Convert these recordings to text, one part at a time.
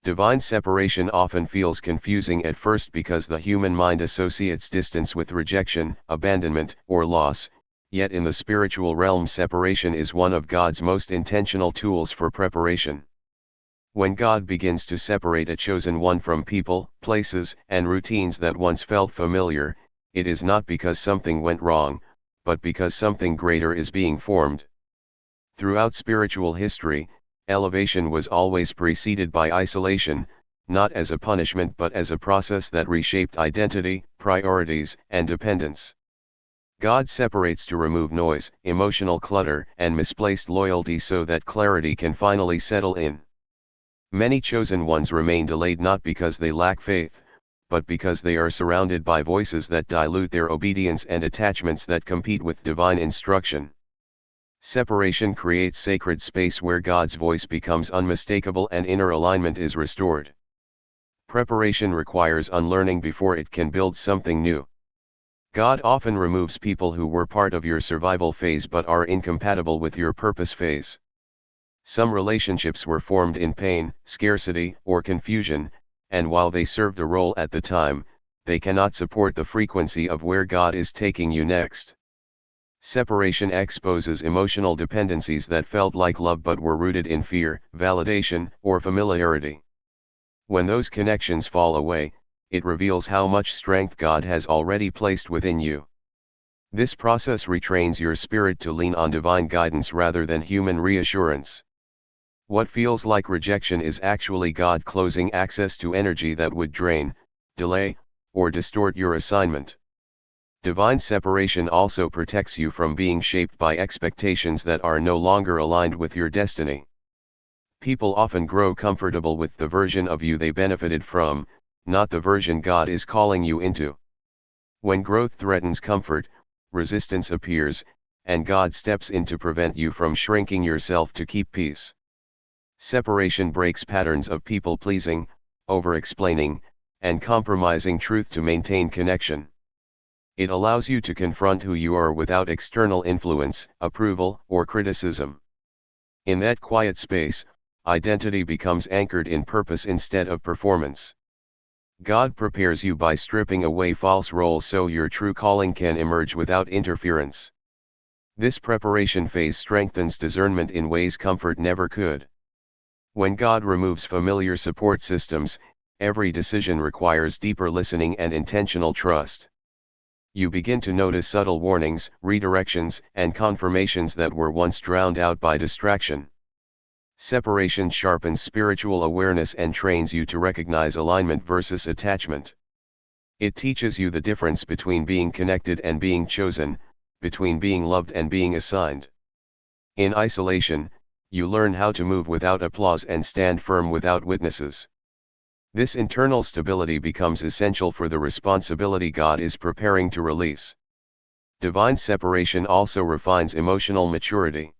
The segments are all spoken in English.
Divine separation often feels confusing at first because the human mind associates distance with rejection, abandonment, or loss, yet in the spiritual realm separation is one of God's most intentional tools for preparation. When God begins to separate a chosen one from people, places, and routines that once felt familiar, it is not because something went wrong, but because something greater is being formed. Throughout spiritual history, elevation was always preceded by isolation, not as a punishment but as a process that reshaped identity, priorities, and dependence. God separates to remove noise, emotional clutter, and misplaced loyalty so that clarity can finally settle in. Many chosen ones remain delayed not because they lack faith, but because they are surrounded by voices that dilute their obedience and attachments that compete with divine instruction. Separation creates sacred space where God's voice becomes unmistakable and inner alignment is restored. Preparation requires unlearning before it can build something new. God often removes people who were part of your survival phase but are incompatible with your purpose phase. Some relationships were formed in pain, scarcity, or confusion, and while they served a role at the time, they cannot support the frequency of where God is taking you next. Separation exposes emotional dependencies that felt like love but were rooted in fear, validation, or familiarity. When those connections fall away, it reveals how much strength God has already placed within you. This process retrains your spirit to lean on divine guidance rather than human reassurance. What feels like rejection is actually God closing access to energy that would drain, delay, or distort your assignment. Divine separation also protects you from being shaped by expectations that are no longer aligned with your destiny. People often grow comfortable with the version of you they benefited from, not the version God is calling you into. When growth threatens comfort, resistance appears, and God steps in to prevent you from shrinking yourself to keep peace. Separation breaks patterns of people-pleasing, over-explaining, and compromising truth to maintain connection. It allows you to confront who you are without external influence, approval, or criticism. In that quiet space, identity becomes anchored in purpose instead of performance. God prepares you by stripping away false roles so your true calling can emerge without interference. This preparation phase strengthens discernment in ways comfort never could. When God removes familiar support systems, every decision requires deeper listening and intentional trust. You begin to notice subtle warnings, redirections, and confirmations that were once drowned out by distraction. Separation sharpens spiritual awareness and trains you to recognize alignment versus attachment. It teaches you the difference between being connected and being chosen, between being loved and being assigned. In isolation, you learn how to move without applause and stand firm without witnesses. This internal stability becomes essential for the responsibility God is preparing to release. Divine separation also refines emotional maturity.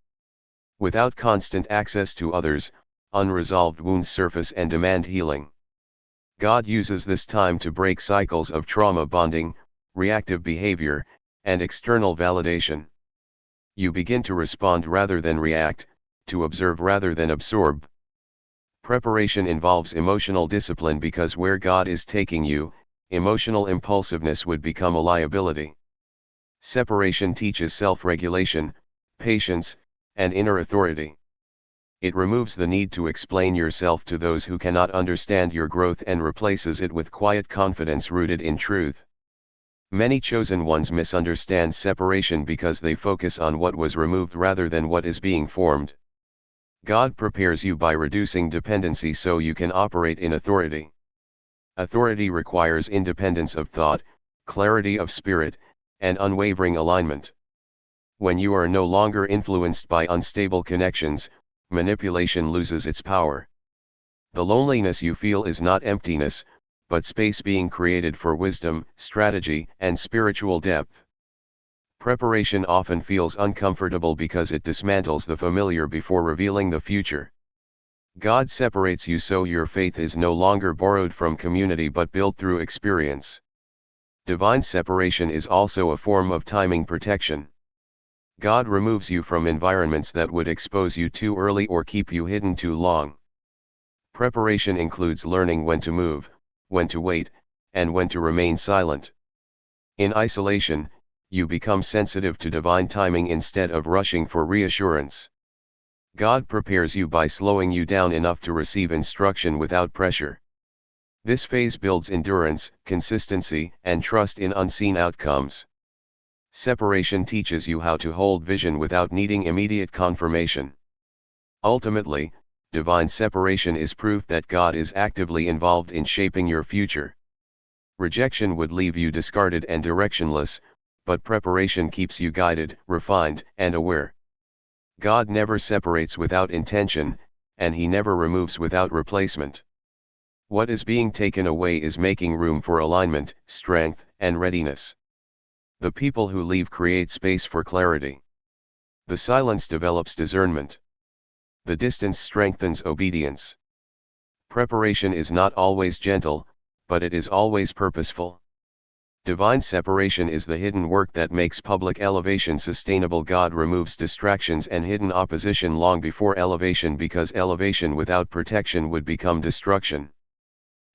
Without constant access to others, unresolved wounds surface and demand healing. God uses this time to break cycles of trauma bonding, reactive behavior, and external validation. You begin to respond rather than react, to observe rather than absorb. Preparation involves emotional discipline because where God is taking you, emotional impulsiveness would become a liability. Separation teaches self-regulation, patience, and inner authority. It removes the need to explain yourself to those who cannot understand your growth and replaces it with quiet confidence rooted in truth. Many chosen ones misunderstand separation because they focus on what was removed rather than what is being formed. God prepares you by reducing dependency so you can operate in authority. Authority requires independence of thought, clarity of spirit, and unwavering alignment. When you are no longer influenced by unstable connections, manipulation loses its power. The loneliness you feel is not emptiness, but space being created for wisdom, strategy, and spiritual depth. Preparation often feels uncomfortable because it dismantles the familiar before revealing the future. God separates you so your faith is no longer borrowed from community but built through experience. Divine separation is also a form of timing protection. God removes you from environments that would expose you too early or keep you hidden too long. Preparation includes learning when to move, when to wait, and when to remain silent. In isolation, you become sensitive to divine timing instead of rushing for reassurance. God prepares you by slowing you down enough to receive instruction without pressure. This phase builds endurance, consistency, and trust in unseen outcomes. Separation teaches you how to hold vision without needing immediate confirmation. Ultimately, divine separation is proof that God is actively involved in shaping your future. Rejection would leave you discarded and directionless, but preparation keeps you guided, refined, and aware. God never separates without intention, and He never removes without replacement. What is being taken away is making room for alignment, strength, and readiness. The people who leave create space for clarity. The silence develops discernment. The distance strengthens obedience. Preparation is not always gentle, but it is always purposeful. Divine separation is the hidden work that makes public elevation sustainable. God removes distractions and hidden opposition long before elevation, because elevation without protection would become destruction.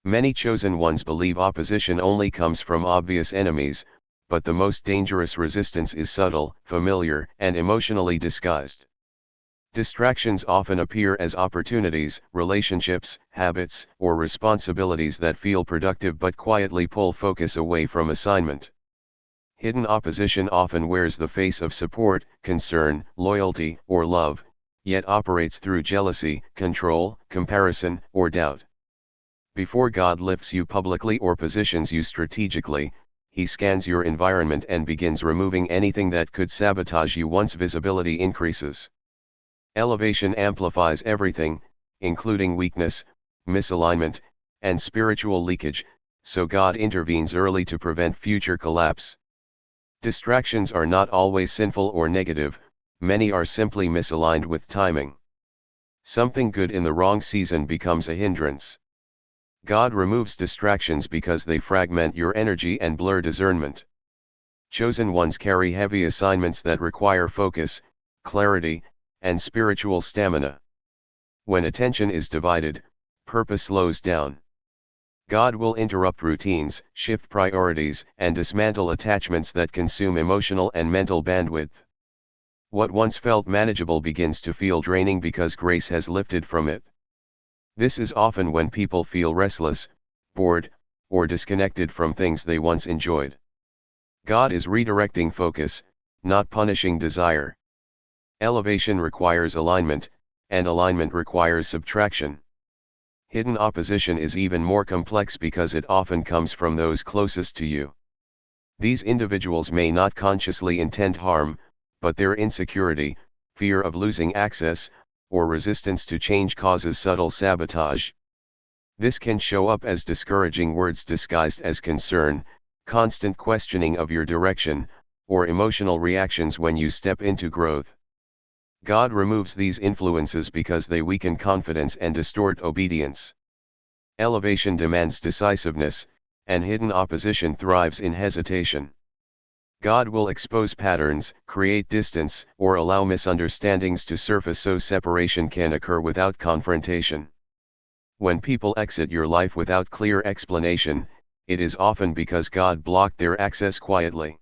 Many chosen ones believe opposition only comes from obvious enemies, but the most dangerous resistance is subtle, familiar, and emotionally disguised. Distractions often appear as opportunities, relationships, habits, or responsibilities that feel productive but quietly pull focus away from assignment. Hidden opposition often wears the face of support, concern, loyalty, or love, yet operates through jealousy, control, comparison, or doubt. Before God lifts you publicly or positions you strategically, He scans your environment and begins removing anything that could sabotage you once visibility increases. Elevation amplifies everything, including weakness, misalignment, and spiritual leakage, so God intervenes early to prevent future collapse. Distractions are not always sinful or negative, many are simply misaligned with timing. Something good in the wrong season becomes a hindrance. God removes distractions because they fragment your energy and blur discernment. Chosen ones carry heavy assignments that require focus, clarity, and spiritual stamina. When attention is divided, purpose slows down. God will interrupt routines, shift priorities, and dismantle attachments that consume emotional and mental bandwidth. What once felt manageable begins to feel draining because grace has lifted from it. This is often when people feel restless, bored, or disconnected from things they once enjoyed. God is redirecting focus, not punishing desire. Elevation requires alignment, and alignment requires subtraction. Hidden opposition is even more complex because it often comes from those closest to you. These individuals may not consciously intend harm, but their insecurity, fear of losing access, or resistance to change causes subtle sabotage. This can show up as discouraging words disguised as concern, constant questioning of your direction, or emotional reactions when you step into growth. God removes these influences because they weaken confidence and distort obedience. Elevation demands decisiveness, and hidden opposition thrives in hesitation. God will expose patterns, create distance, or allow misunderstandings to surface so separation can occur without confrontation. When people exit your life without clear explanation, it is often because God blocked their access quietly.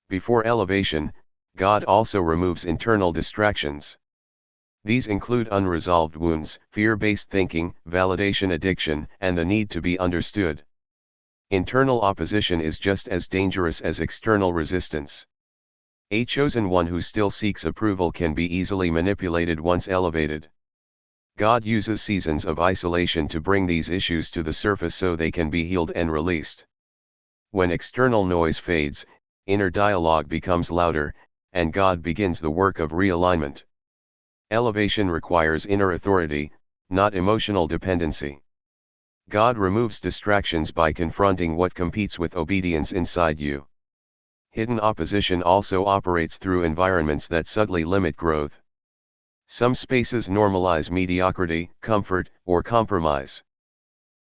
Before elevation, God also removes internal distractions. These include unresolved wounds, fear-based thinking, validation addiction, and the need to be understood. Internal opposition is just as dangerous as external resistance. A chosen one who still seeks approval can be easily manipulated once elevated. God uses seasons of isolation to bring these issues to the surface so they can be healed and released. When external noise fades, inner dialogue becomes louder, and God begins the work of realignment. Elevation requires inner authority, not emotional dependency. God removes distractions by confronting what competes with obedience inside you. Hidden opposition also operates through environments that subtly limit growth. Some spaces normalize mediocrity, comfort, or compromise.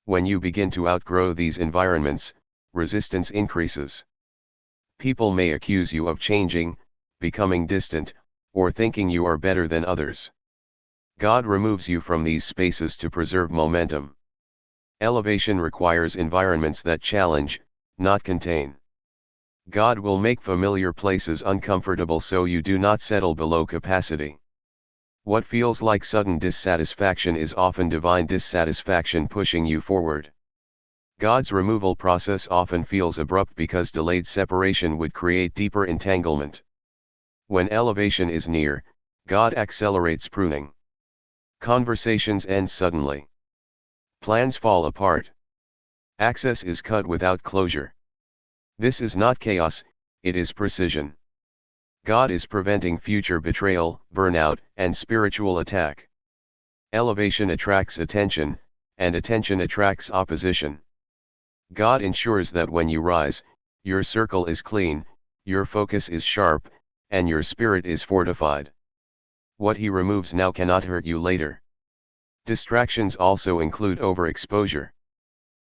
When you begin to outgrow these environments, resistance increases. People may accuse you of changing, becoming distant, or thinking you are better than others. God removes you from these spaces to preserve momentum. Elevation requires environments that challenge, not contain. God will make familiar places uncomfortable so you do not settle below capacity. What feels like sudden dissatisfaction is often divine dissatisfaction pushing you forward. God's removal process often feels abrupt because delayed separation would create deeper entanglement. When elevation is near, God accelerates pruning. Conversations end suddenly. Plans fall apart. Access is cut without closure. This is not chaos, it is precision. God is preventing future betrayal, burnout, and spiritual attack. Elevation attracts attention, and attention attracts opposition. God ensures that when you rise, your circle is clean, your focus is sharp, and your spirit is fortified. What He removes now cannot hurt you later. Distractions also include overexposure.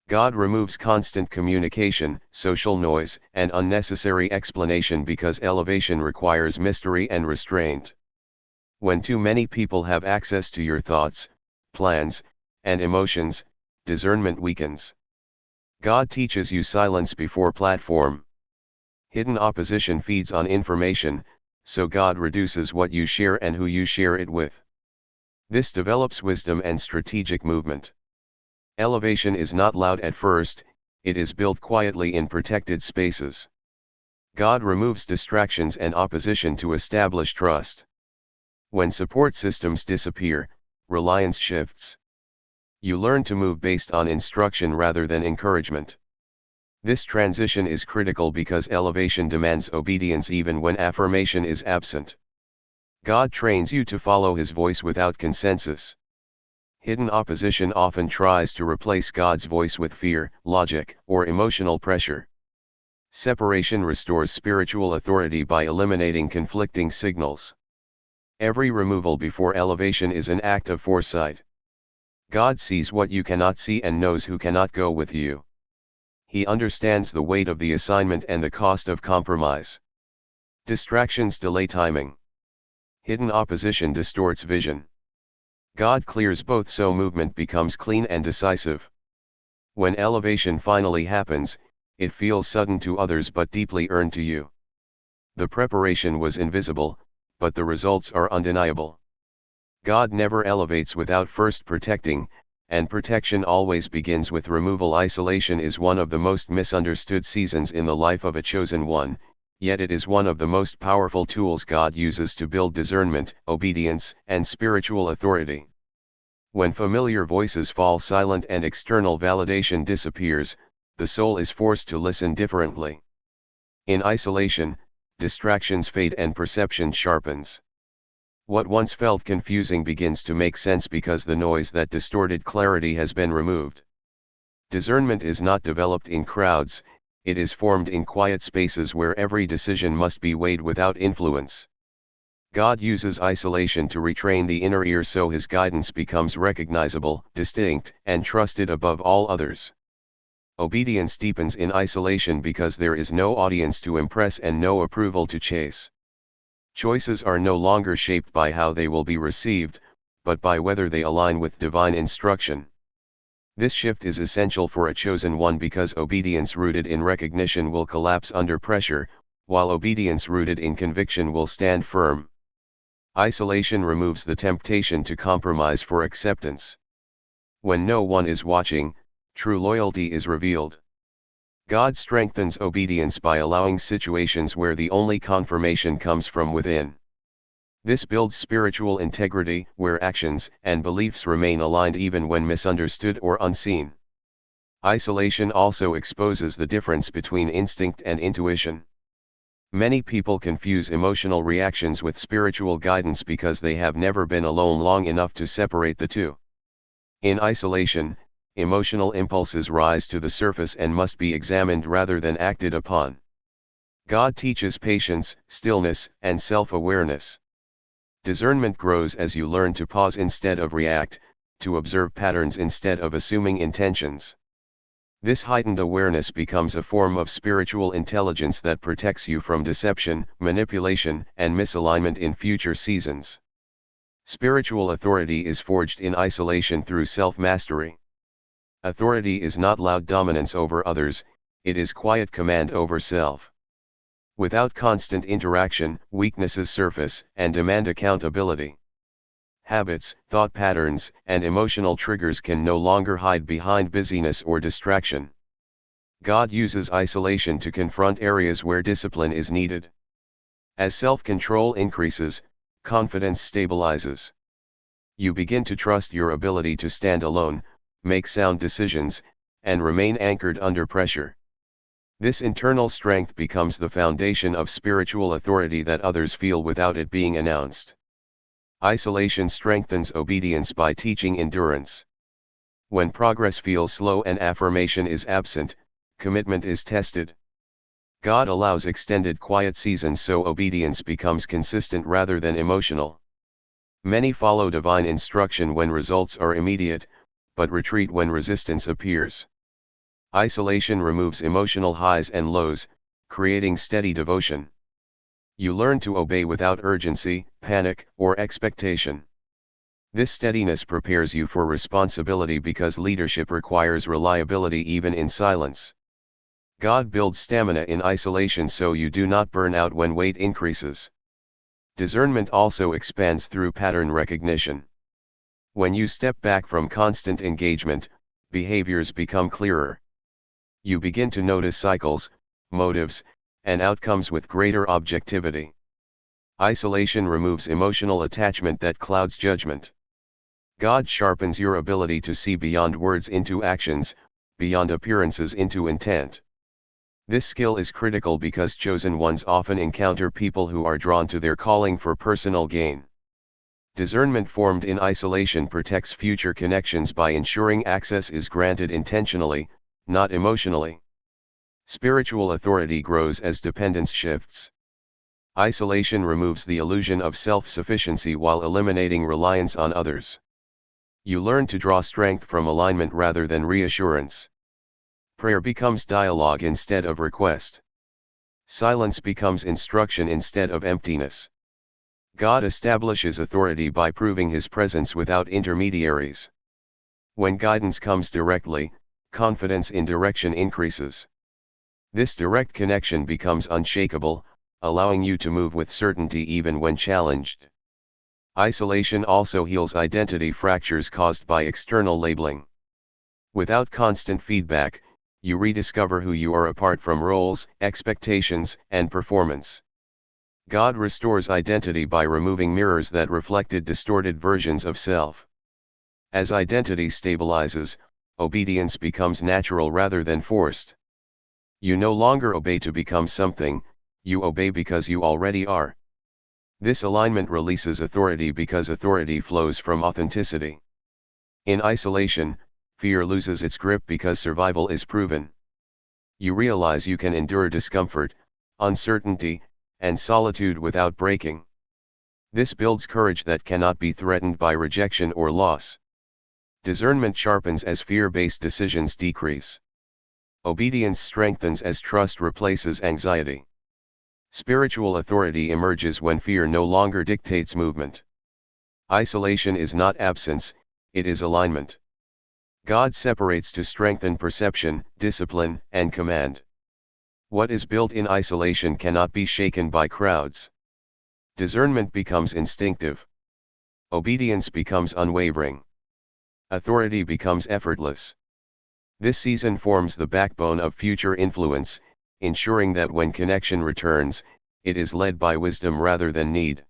God removes constant communication, social noise, and unnecessary explanation because elevation requires mystery and restraint. When too many people have access to your thoughts, plans, and emotions, discernment weakens. God teaches you silence before platform. Hidden opposition feeds on information, so God reduces what you share and who you share it with. This develops wisdom and strategic movement. Elevation is not loud at first, it is built quietly in protected spaces. God removes distractions and opposition to establish trust. When support systems disappear, reliance shifts. You learn to move based on instruction rather than encouragement. This transition is critical because elevation demands obedience even when affirmation is absent. God trains you to follow His voice without consensus. Hidden opposition often tries to replace God's voice with fear, logic, or emotional pressure. Separation restores spiritual authority by eliminating conflicting signals. Every removal before elevation is an act of foresight. God sees what you cannot see and knows who cannot go with you. He understands the weight of the assignment and the cost of compromise. Distractions delay timing. Hidden opposition distorts vision. God clears both so movement becomes clean and decisive. When elevation finally happens, it feels sudden to others but deeply earned to you. The preparation was invisible, but the results are undeniable. God never elevates without first protecting, and protection always begins with removal. Isolation is one of the most misunderstood seasons in the life of a chosen one, yet it is one of the most powerful tools God uses to build discernment, obedience, and spiritual authority. When familiar voices fall silent and external validation disappears, the soul is forced to listen differently. In isolation, distractions fade and perception sharpens. What once felt confusing begins to make sense because the noise that distorted clarity has been removed. Discernment is not developed in crowds, it is formed in quiet spaces where every decision must be weighed without influence. God uses isolation to retrain the inner ear so His guidance becomes recognizable, distinct, and trusted above all others. Obedience deepens in isolation because there is no audience to impress and no approval to chase. Choices are no longer shaped by how they will be received, but by whether they align with divine instruction. This shift is essential for a chosen one because obedience rooted in recognition will collapse under pressure, while obedience rooted in conviction will stand firm. Isolation removes the temptation to compromise for acceptance. When no one is watching, true loyalty is revealed. God strengthens obedience by allowing situations where the only confirmation comes from within. This builds spiritual integrity, where actions and beliefs remain aligned even when misunderstood or unseen. Isolation also exposes the difference between instinct and intuition. Many people confuse emotional reactions with spiritual guidance because they have never been alone long enough to separate the two. In isolation, emotional impulses rise to the surface and must be examined rather than acted upon. God teaches patience, stillness, and self-awareness. Discernment grows as you learn to pause instead of react, to observe patterns instead of assuming intentions. This heightened awareness becomes a form of spiritual intelligence that protects you from deception, manipulation, and misalignment in future seasons. Spiritual authority is forged in isolation through self-mastery. Authority is not loud dominance over others, it is quiet command over self. Without constant interaction, weaknesses surface and demand accountability. Habits, thought patterns, and emotional triggers can no longer hide behind busyness or distraction. God uses isolation to confront areas where discipline is needed. As self-control increases, confidence stabilizes. You begin to trust your ability to stand alone, make sound decisions, and remain anchored under pressure. This internal strength becomes the foundation of spiritual authority that others feel without it being announced. Isolation strengthens obedience by teaching endurance. When progress feels slow and affirmation is absent, commitment is tested. God allows extended quiet seasons so obedience becomes consistent rather than emotional. Many follow divine instruction when results are immediate, but retreat when resistance appears. Isolation removes emotional highs and lows, creating steady devotion. You learn to obey without urgency, panic, or expectation. This steadiness prepares you for responsibility because leadership requires reliability even in silence. God builds stamina in isolation so you do not burn out when weight increases. Discernment also expands through pattern recognition. When you step back from constant engagement, behaviors become clearer. You begin to notice cycles, motives, and outcomes with greater objectivity. Isolation removes emotional attachment that clouds judgment. God sharpens your ability to see beyond words into actions, beyond appearances into intent. This skill is critical because chosen ones often encounter people who are drawn to their calling for personal gain. Discernment formed in isolation protects future connections by ensuring access is granted intentionally, not emotionally. Spiritual authority grows as dependence shifts. Isolation removes the illusion of self-sufficiency while eliminating reliance on others. You learn to draw strength from alignment rather than reassurance. Prayer becomes dialogue instead of request. Silence becomes instruction instead of emptiness. God establishes authority by proving His presence without intermediaries. When guidance comes directly, confidence in direction increases. This direct connection becomes unshakable, allowing you to move with certainty even when challenged. Isolation also heals identity fractures caused by external labeling. Without constant feedback, you rediscover who you are apart from roles, expectations, and performance. God restores identity by removing mirrors that reflected distorted versions of self. As identity stabilizes, obedience becomes natural rather than forced. You no longer obey to become something, you obey because you already are. This alignment releases authority because authority flows from authenticity. In isolation, fear loses its grip because survival is proven. You realize you can endure discomfort, uncertainty, and solitude without breaking. This builds courage that cannot be threatened by rejection or loss. Discernment sharpens as fear-based decisions decrease. Obedience strengthens as trust replaces anxiety. Spiritual authority emerges when fear no longer dictates movement. Isolation is not absence, it is alignment. God separates to strengthen perception, discipline, and command. What is built in isolation cannot be shaken by crowds. Discernment becomes instinctive. Obedience becomes unwavering. Authority becomes effortless. This season forms the backbone of future influence, ensuring that when connection returns, it is led by wisdom rather than need.